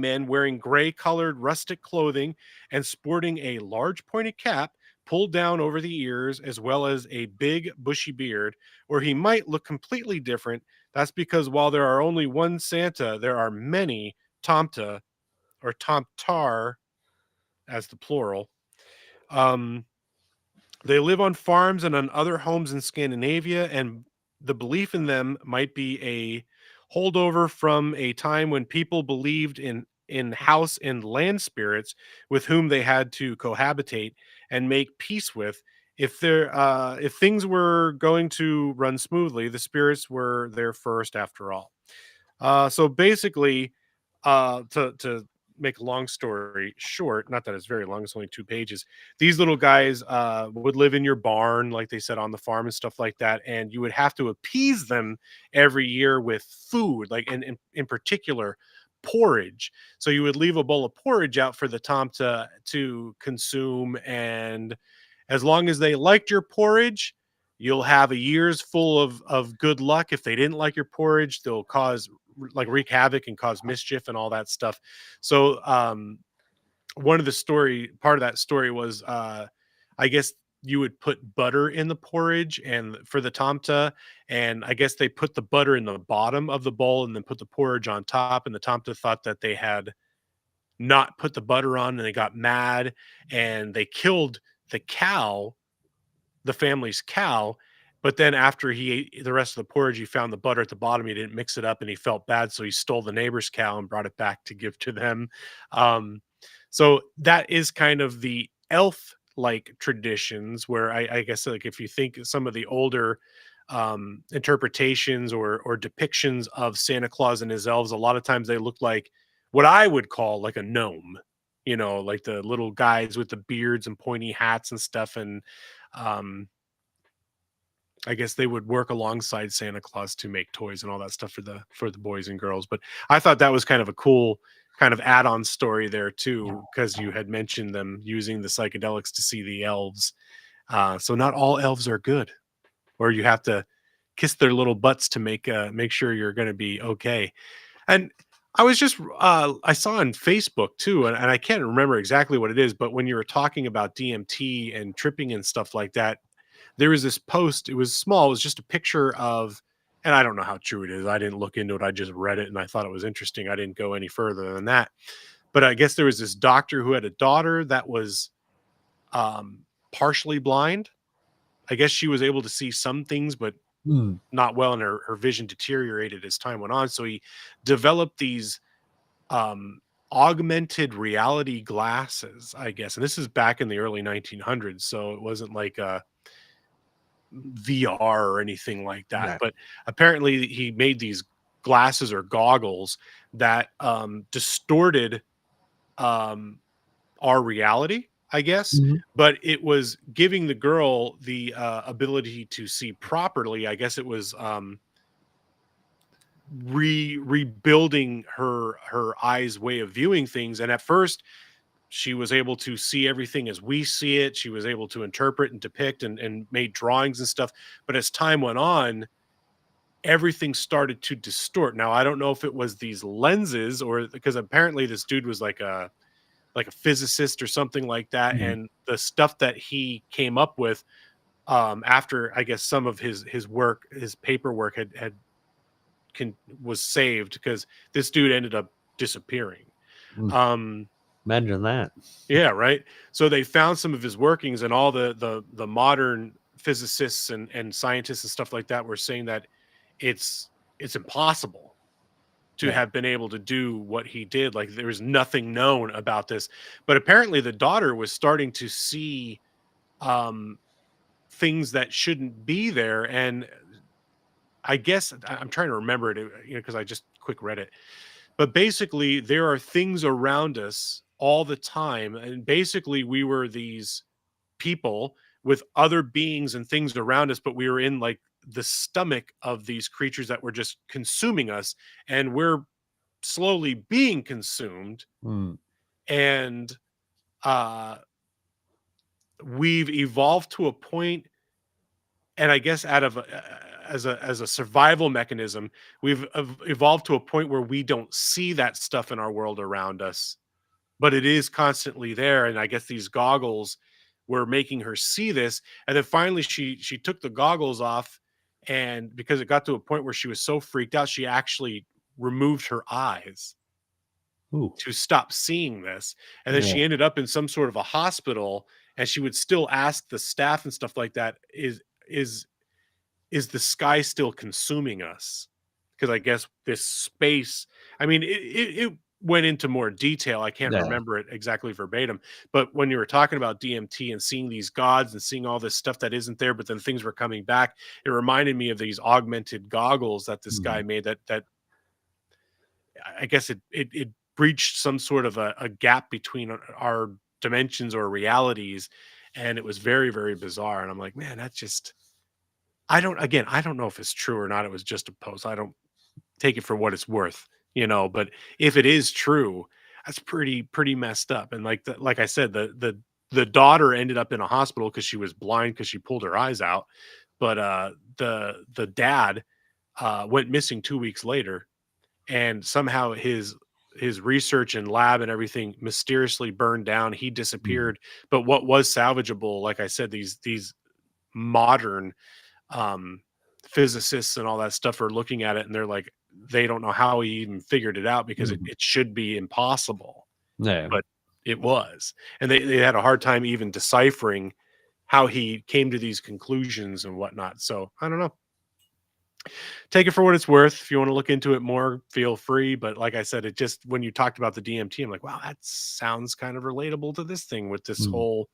men wearing gray colored rustic clothing and sporting a large pointed cap pulled down over the ears, as well as a big bushy beard, or he might look completely different. That's because while there are only one Santa, there are many Tomta, or Tomtar as the plural. Um, they live on farms and on other homes in Scandinavia, and the belief in them might be a holdover from a time when people believed in house and land spirits with whom they had to cohabitate and make peace with. If things were going to run smoothly, the spirits were there first after all. So basically, to make a long story short, not that it's very long, it's only 2 pages. These little guys would live in your barn, like they said, on the farm and stuff like that, and you would have to appease them every year with food, like in particular porridge. So you would leave a bowl of porridge out for the tom to consume, and as long as they liked your porridge, you'll have a year's full of good luck. If they didn't like your porridge, they'll wreak havoc and cause mischief and all that stuff. So one of the story part of that story was I guess you would put butter in the porridge and for the tomta, and I guess they put the butter in the bottom of the bowl and then put the porridge on top, and the tomta thought that they had not put the butter on, and they got mad and they killed the cow, the family's cow. But then after he ate the rest of the porridge, he found the butter at the bottom. He didn't mix it up and he felt bad. So he stole the neighbor's cow and brought it back to give to them. Um, so that is kind of the elf like traditions where I guess, like, if you think some of the older interpretations or depictions of Santa Claus and his elves, a lot of times they look like what I would call like a gnome, like the little guys with the beards and pointy hats and stuff. And um, I guess they would work alongside Santa Claus to make toys and all that stuff for the boys and girls. But I thought that was kind of a cool kind of add-on story there too, because you had mentioned them using the psychedelics to see the elves. So not all elves are good, or you have to kiss their little butts to make sure you're going to be okay. And I was just I saw on Facebook too, and I can't remember exactly what it is, but when you were talking about DMT and tripping and stuff like that, there was this post. It was small. It was just a picture of, and I don't know how true it is. I didn't look into it. I just read it and I thought it was interesting. I didn't go any further than that. But I guess there was this doctor who had a daughter that was partially blind. I guess she was able to see some things, but Mm. not well, and her vision deteriorated as time went on. So he developed these um, augmented reality glasses, I guess. And this is back in the early 1900s. So it wasn't like VR or anything like that. Right. But apparently he made these glasses or goggles that distorted um, our reality, I guess. Mhm. But it was giving the girl the ability to see properly. I guess it was rebuilding her eyes way of viewing things. And at first she was able to see everything as we see it. She was able to interpret and depict and made drawings and stuff. But as time went on, everything started to distort. Now I don't know if it was these lenses, or because apparently this dude was like a physicist or something like that, Mhm. and the stuff that he came up with after, I guess, some of his work, his paperwork was saved, because this dude ended up disappearing. Mm. um Imagine that. yeah, right. So they found some of his workings, and all the modern physicists and scientists and stuff like that were saying that it's impossible to Yeah. have been able to do what he did. Like, there was nothing known about this. But apparently the daughter was starting to see um things that shouldn't be there. And I guess I'm trying to remember it, because I just quick read it. But basically there are things around us all the time, and basically we were these people with other beings and things around us, but we were in like the stomach of these creatures that were just consuming us, and we're slowly being consumed. Mm. And uh we've evolved to a point, and I guess out of as a survival mechanism, we've evolved to a point where we don't see that stuff in our world around us, but it is constantly there. And I guess these goggles were making her see this. And then finally she took the goggles off, and because it got to a point where she was so freaked out, she actually removed her eyes Ooh. to stop seeing this. And then Yeah. she ended up in some sort of a hospital, and she would still ask the staff and stuff like that, is is the sky still consuming us? Because I guess this space, I mean, it went into more detail. I can't Yeah. remember it exactly verbatim, but when you were talking about DMT and seeing these gods and seeing all this stuff that isn't there, but then things were coming back, it reminded me of these augmented goggles that this guy Mhm. made, that I guess it breached some sort of a gap between our dimensions or realities, and it was very, very bizarre. And I'm like, man, that's just, I don't know if it's true or not. It was just a post. I don't take it for what it's worth, but if it is true, that's pretty messed up. And like I said, the daughter ended up in a hospital because she was blind, because she pulled her eyes out. But the dad went missing 2 weeks later, and somehow his research and lab and everything mysteriously burned down. He Mhm. disappeared. But what was salvageable, like I said, these modern um physicists and all that stuff are looking at it, and they're like, they don't know how he even figured it out, because it, Mhm. it should be impossible, Yeah. but it was. And they had a hard time even deciphering how he came to these conclusions and whatnot. So I don't know, take it for what it's worth. If you want to look into it more, feel free. But like I said, it just, when you talked about the DMT, I'm like, wow, that sounds kind of relatable to this thing, with this Mhm. whole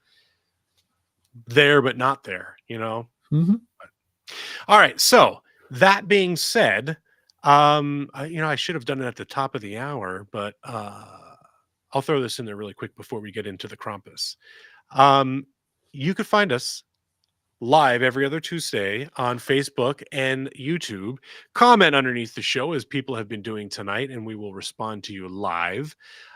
there but not there. Mhm. All right. So that being said, I should have done it at the top of the hour, but I'll throw this in there really quick before we get into the Krampus. Um, you could find us live every other Tuesday on Facebook and YouTube. Comment underneath the show, as people have been doing tonight, and we will respond to you live.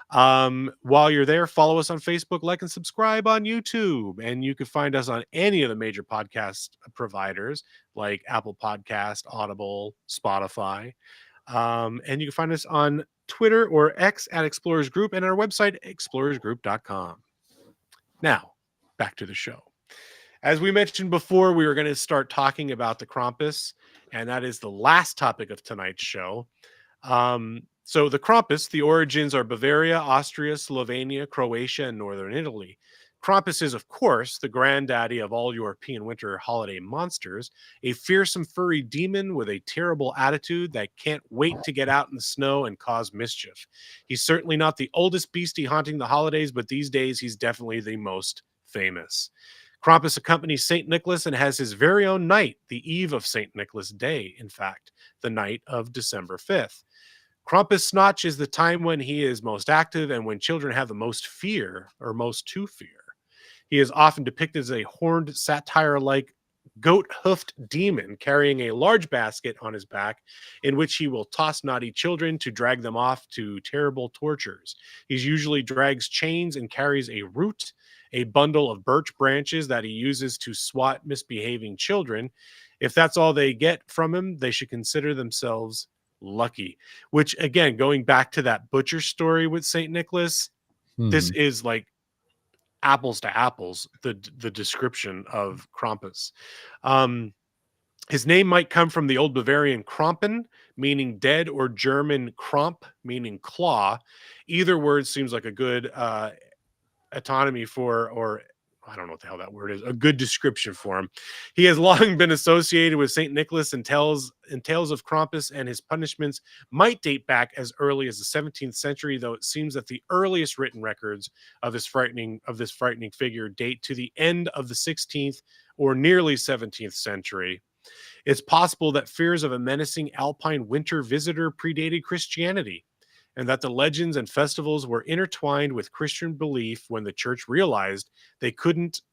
While you're there, follow us on Facebook, like and subscribe on YouTube. And you can find us on any of the major podcast providers like Apple Podcast, Audible, Spotify. And you can find us on Twitter or X at Explorers Group, and our website, explorersgroup.com. Now, back to the show. As we mentioned before, we were going to start talking about the Krampus, and that is the last topic of tonight's show. So the Krampus, the origins are Bavaria, Austria, Slovenia, Croatia, and northern Italy. Krampus is, of course, the granddaddy of all European winter holiday monsters, a fearsome furry demon with a terrible attitude that can't wait to get out in the snow and cause mischief. He's certainly not the oldest beastie haunting the holidays, but these days he's definitely the most famous. Krampus accompanies St. Nicholas and has his very own night, the eve of St. Nicholas Day, in fact, the night of December 5th. Krampusnacht is the time when he is most active and when children have the most fear or most to fear. He is often depicted as a horned, satire-like, goat-hoofed demon carrying a large basket on his back in which he will toss naughty children to drag them off to terrible tortures. He usually drags chains and carries a root, a bundle of birch branches that he uses to swat misbehaving children. If that's all they get from him, they should consider themselves lucky. Which, again, going back to that butcher story with St. Nicholas, this is like apples to apples, the description of Krampus. His name might come from the old Bavarian Krampen, meaning dead, or German Kramp, meaning claw. Either word seems like a good autonomy for, or I don't know what the hell that word is, a good description for him. He has long been associated with St. Nicholas, and tales of Krampus and his punishments might date back as early as the 17th century, though it seems that the earliest written records of this frightening figure date to the end of the 16th or nearly 17th century. It's possible that fears of a menacing alpine winter visitor predated Christianity, and that the legends and festivals were intertwined with Christian belief when the church realized they couldn't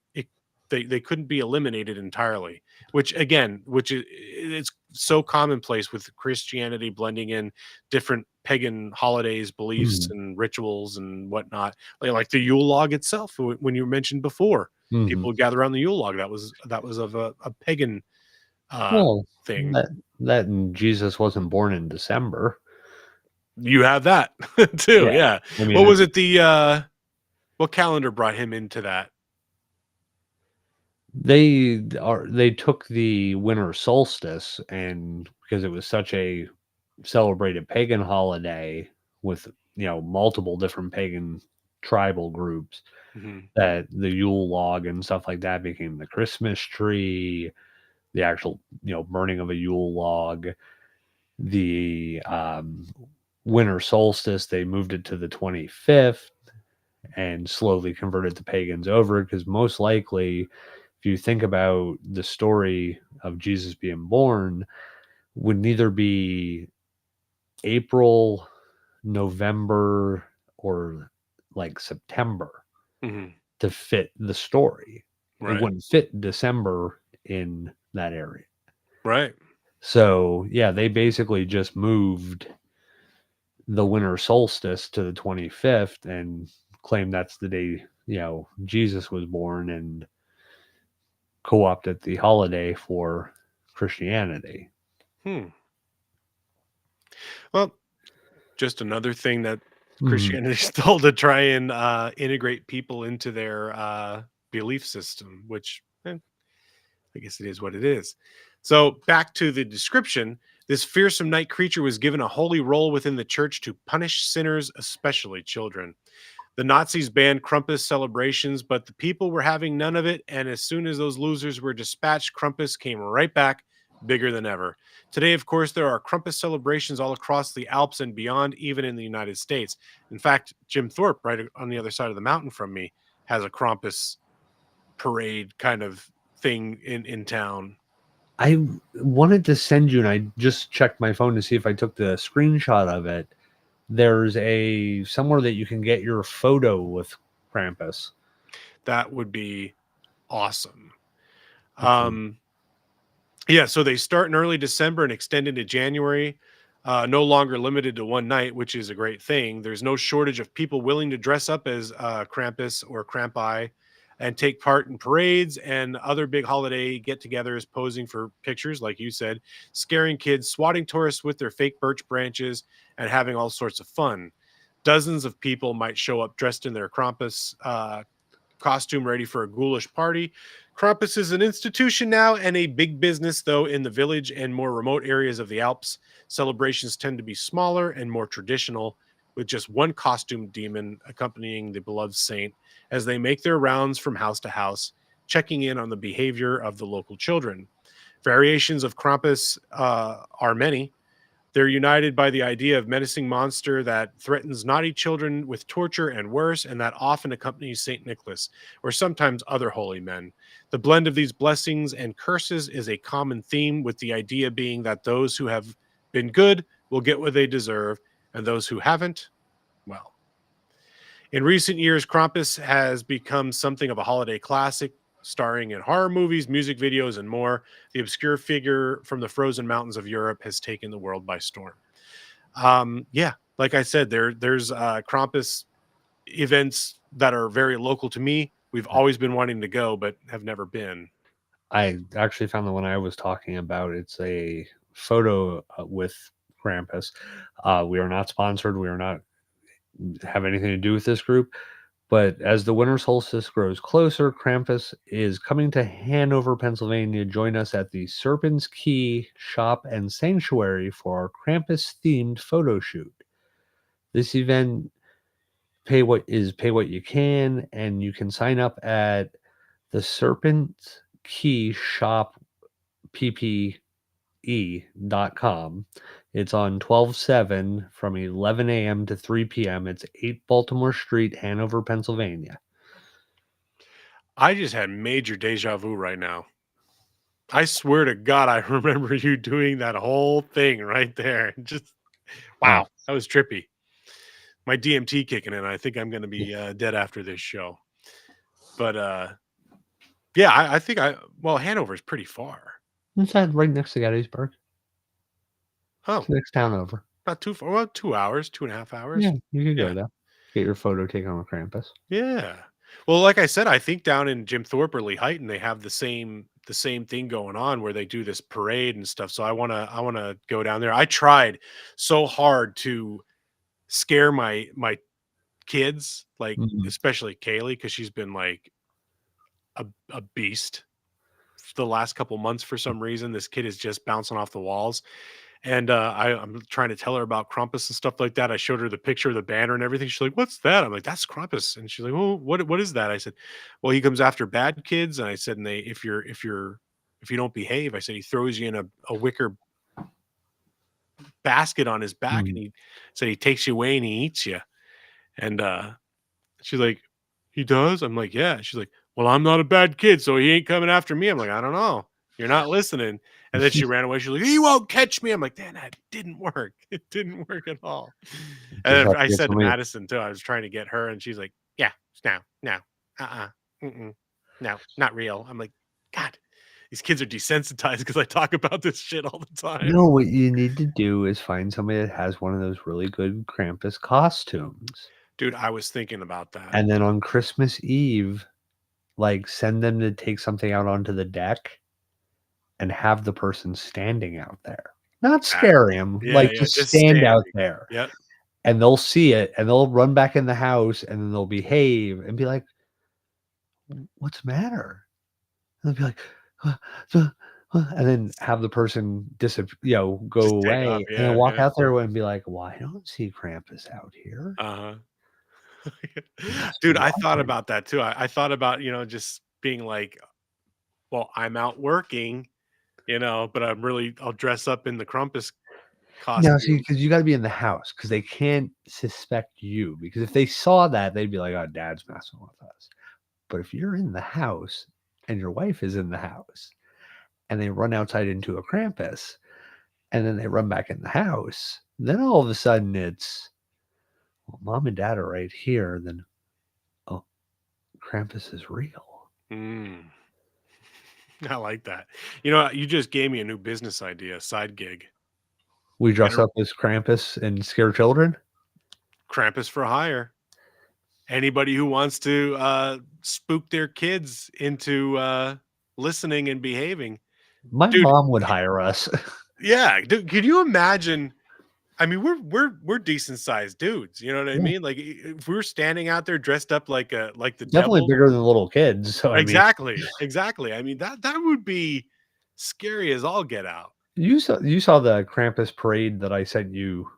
be eliminated entirely. Which is it's so commonplace with Christianity blending in different pagan holidays, beliefs, and rituals and whatnot. Like the Yule log itself, when you mentioned before, people would gather around the Yule log. That was of a pagan thing. That and Jesus wasn't born in December. You have that too, yeah. I mean, what was it? What calendar brought him into that? They took the winter solstice, and because it was such a celebrated pagan holiday with multiple different pagan tribal groups, that the Yule log and stuff like that became the Christmas tree, the actual burning of a Yule log. The winter solstice, they moved it to the 25th and slowly converted the pagans over, because most likely, if you think about the story of Jesus being born, would neither be April, November, or like September to fit the story. Right. It wouldn't fit December in that area. Right. So yeah, they basically just moved the winter solstice to the 25th and claimed that's the day Jesus was born, and co-opted the holiday for Christianity. Well, just another thing that Christianity stole to try and integrate people into their belief system, which I guess it is what it is. So back to the description. This fearsome night creature was given a holy role within the church to punish sinners, especially children. The Nazis banned Krampus celebrations, but the people were having none of it, and as soon as those losers were dispatched, Krampus came right back, bigger than ever. Today, of course, there are Krampus celebrations all across the Alps and beyond, even in the United States. In fact, Jim Thorpe, right on the other side of the mountain from me, has a Krampus parade kind of thing in town. I wanted to send you, and I just checked my phone to see if I took the screenshot of it. There's somewhere that you can get your photo with Krampus. That would be awesome. Yeah, so they start in early December and extend into January. No longer limited to one night, which is a great thing. There's no shortage of people willing to dress up as Krampus or Krampi and take part in parades and other big holiday get-togethers, posing for pictures, like you said, scaring kids, swatting tourists with their fake birch branches, and having all sorts of fun. Dozens of people might show up dressed in their Krampus costume, ready for a ghoulish party. Krampus is an institution now and a big business, though in the village and more remote areas of the Alps, celebrations tend to be smaller and more traditional, with just one costume demon accompanying the beloved saint as they make their rounds from house to house, checking in on the behavior of the local children. Variations of Krampus are many. They're united by the idea of menacing monster that threatens naughty children with torture and worse, and that often accompanies St. Nicholas, or sometimes other holy men. The blend of these blessings and curses is a common theme, with the idea being that those who have been good will get what they deserve, and those who haven't, well. In recent years, Krampus has become something of a holiday classic, starring in horror movies, music videos, and more. The obscure figure from the frozen mountains of Europe has taken the world by storm. Yeah, like I said, there's Krampus events that are very local to me. We've always been wanting to go, but have never been. I actually found the one I was talking about. It's a photo with Krampus. We are not sponsored. We are not have anything to do with this group. But as the winter solstice grows closer, Krampus is coming to Hanover, Pennsylvania. Join us at the Serpent's Key Shop and Sanctuary for our Krampus-themed photo shoot. This event pay what you can, and you can sign up at the Serpent's Key Shop ppe.com. It's on 12/7 from 11 a.m. to 3 p.m. It's 8 Baltimore Street, Hanover, Pennsylvania. I just had major deja vu right now. I swear to God, I remember you doing that whole thing right there. Just wow, that was trippy. My DMT kicking in. I think I'm going to be dead after this show. But yeah, I think Hanover's pretty far. It's right next to Gettysburg. Oh, it's the next town over. Not too far. Well, 2 hours, 2.5 hours. Yeah, you could go there. Get your photo taken with Krampus. Yeah. Well, like I said, I think down in Jim Thorpe or Lehighton, they have the same thing going on where they do this parade and stuff. So I wanna go down there. I tried so hard to scare my kids, like especially Kaylee, because she's been like a beast the last couple months for some reason. This kid is just bouncing off the walls. And I'm trying to tell her about Krampus and stuff like that. I showed her the picture of the banner and everything. She's like, "What's that?" I'm like, "That's Krampus." And she's like, "Oh, what is that?" I said, "Well, he comes after bad kids." And I said, "And if you don't behave," I said, "he throws you in a wicker basket on his back, and he said he takes you away and he eats you." And she's like, "He does?" I'm like, "Yeah." She's like, "Well, I'm not a bad kid, so he ain't coming after me." I'm like, "I don't know. You're not listening." And then she ran away. She's like, "He won't catch me." I'm like, "Dan, that didn't work. It didn't work at all." And then I said to Madison too, I was trying to get her, and she's like, "Yeah, no, no, not real." I'm like, God, these kids are desensitized because I talk about this shit all the time. No, what you need to do is find somebody that has one of those really good Krampus costumes. Dude, I was thinking about that. And then on Christmas Eve, like, send them to take something out onto the deck and have the person standing out there. Not scare him, just stand out there. Yep. And they'll see it, and they'll run back in the house, and then they'll behave and be like, "What's the matter?" And they'll be like, and then have the person go away, off, and then walk out there and be like, "Well, I don't see Krampus out here." Dude, I thought about that too. I thought about, just being like, well, I'm out working, but I'll dress up in the Krampus costume. No, see, because you got to be in the house, because they can't suspect you. Because if they saw that, they'd be like, "Oh, Dad's messing with us." But if you're in the house and your wife is in the house, and they run outside into a Krampus, and then they run back in the house, then all of a sudden it's, well, Mom and Dad are right here. Then, oh, Krampus is real. I like that. You just gave me a new business idea, side gig. We dress up as Krampus and scare children? Krampus for hire. Anybody who wants to spook their kids into listening and behaving. My mom would hire us. Yeah, dude, could you imagine? I mean, we're decent sized dudes. You know what I mean? Like, if we were standing out there dressed up like the definitely devil, bigger than little kids. So exactly. I mean, that would be scary as all get out. You saw the Krampus parade that I sent you,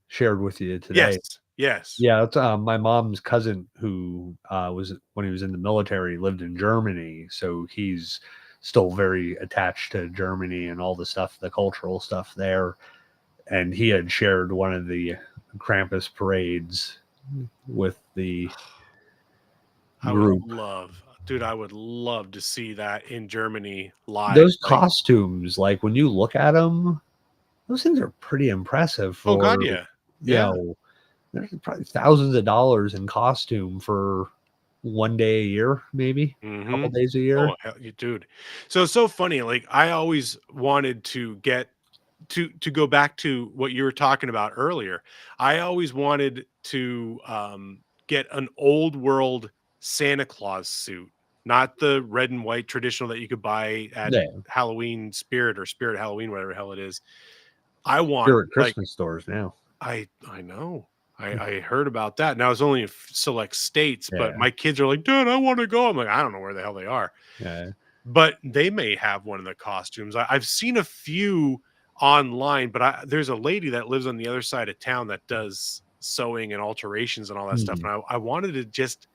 shared with you today. Yes. Yeah, it's my mom's cousin who was, when he was in the military, lived in Germany, so he's still very attached to Germany and all the stuff, the cultural stuff there. and he had shared one of the Krampus parades with the I would group. love, dude, I would love to see that in Germany live. Those Like, costumes, like when you look at them, those things are pretty impressive oh for, God, yeah. you know, there's probably thousands of dollars in costume for one day a year, maybe a couple days a year. Oh, hell, dude. So it's so funny. Like, I always wanted to get to go back to what you were talking about earlier. I always wanted to get an old world Santa Claus suit, not the red and white traditional that you could buy at Yeah, Halloween Spirit or Spirit Halloween, whatever the hell it is. I want you're at like Christmas stores now. I know. I heard about that. Now it's only in select states, but Yeah, my kids are like, Dad, I want to go. I'm like, I don't know where the hell they are. yeah. But they may have one of the costumes. I've seen a few online, but there's a lady that lives on the other side of town that does sewing and alterations and all that stuff. Mhm. And I wanted to just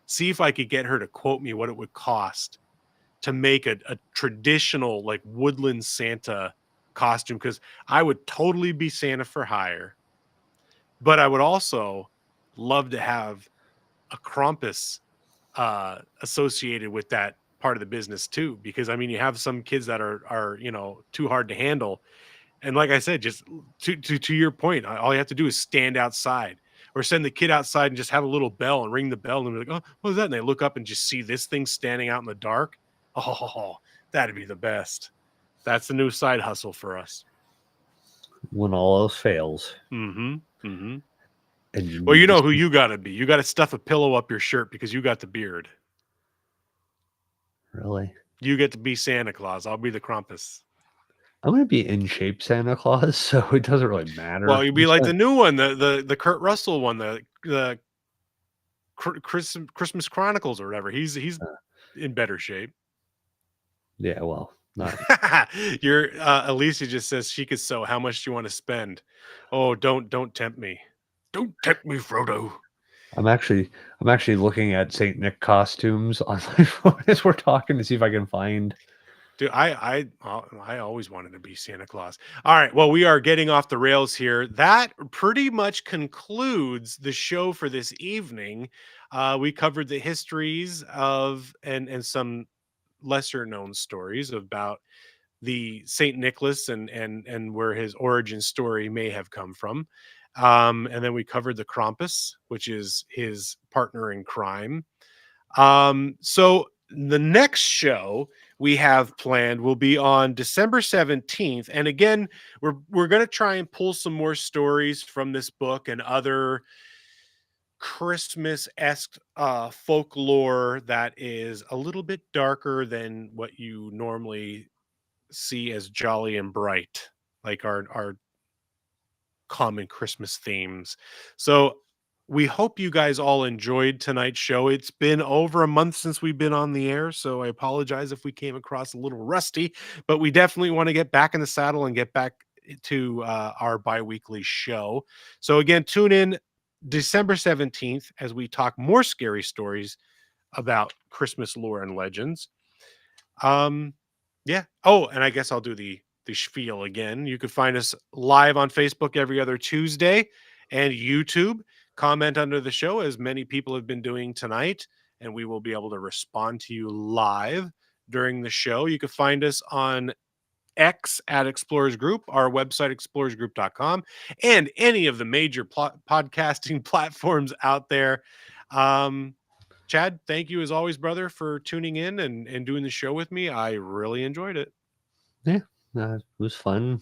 see if I could get her to quote me what it would cost to make a traditional like woodland Santa costume, because I would totally be Santa for hire, but I would also love to have a Krampus associated with that part of the business too. Because I mean, you have some kids that are too hard to handle, and like I said, just to your point, all you have to do is stand outside or send the kid outside and just have a little bell and ring the bell and be like, oh, what is that? And they look up and just see this thing standing out in the dark. Oh, that'd be the best. That's the new side hustle for us. When all else fails, Mm-hmm. Mm-hmm. and you Well, need you to know who you gotta be. You gotta stuff a pillow up your shirt because you got the beard. really. You get to be Santa Claus. I'll be the Krampus. I'm gonna be in shape Santa Claus, so it doesn't really Well, matter. you'd be like the new one, the Kurt Russell one, the Christmas Chronicles or whatever. He's in better shape. Yeah, well, not. Your Alicia just says she could sew. How much do you want to spend? Oh, don't tempt me. Don't tempt me, Frodo. I'm actually looking at Saint Nick costumes on my phone as we're talking to see if I can find. Dude, I always wanted to be Santa Claus. All right, well, we are getting off the rails here. That pretty much concludes the show for this evening. We covered the histories of and some lesser known stories about the Saint Nicholas and where his origin story may have come from. And then we covered the Krampus, which is his partner in crime. So the next show we have planned will be on December 17th. And again, we're going to try and pull some more stories from this book and other Christmas-esque folklore that is a little bit darker than what you normally see as jolly and bright, like our common Christmas themes. So we hope you guys all enjoyed tonight's show. It's been over a month since we've been on the air, so I apologize if we came across a little rusty, but we definitely want to get back in the saddle and get back to our bi-weekly show. So again, tune in December 17th as we talk more scary stories about Christmas lore and legends. Yeah. Oh, and I guess I'll do the spiel again. You can find us live on Facebook every other Tuesday and YouTube. Comment under the show, as many people have been doing tonight, and we will be able to respond to you live during the show. You can find us on X at Explorers Group, our website, explorersgroup.com, and any of the major podcasting platforms out there. Chad, thank you as always, brother, for tuning in and doing the show with me. I really enjoyed it. Yeah, it was fun.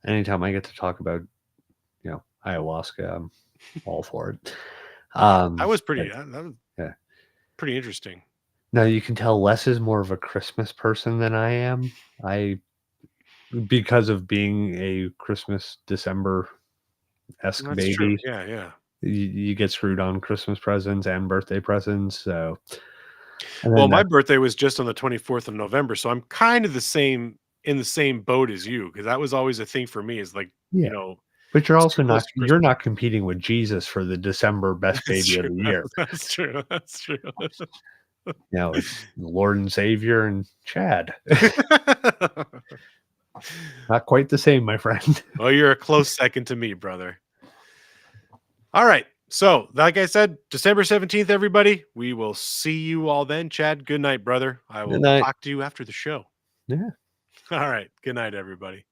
Anytime I get to talk about ayahuasca, I'm all for it. That was pretty. But, That was yeah. pretty interesting. Now you can tell Les is more of a Christmas person than I am. Because of being a Christmas December-esque That's baby. true. Yeah. You get screwed on Christmas presents and birthday presents. So, Well, my birthday was just on the 24th of November, so I'm kind of in the same boat as you, because that was always a thing for me. Is like, but you're also close to you're not competing with Jesus for the December best That's baby true. of the year. That's true. That's true. It's Lord and Savior and Chad. Not quite the same, my friend. Well, you're a close second to me, brother. All right. So, like I said, December 17th, everybody. We will see you all then. Chad, good night, brother. I will Good night. talk to you after the show. Yeah. All right. Good night, everybody.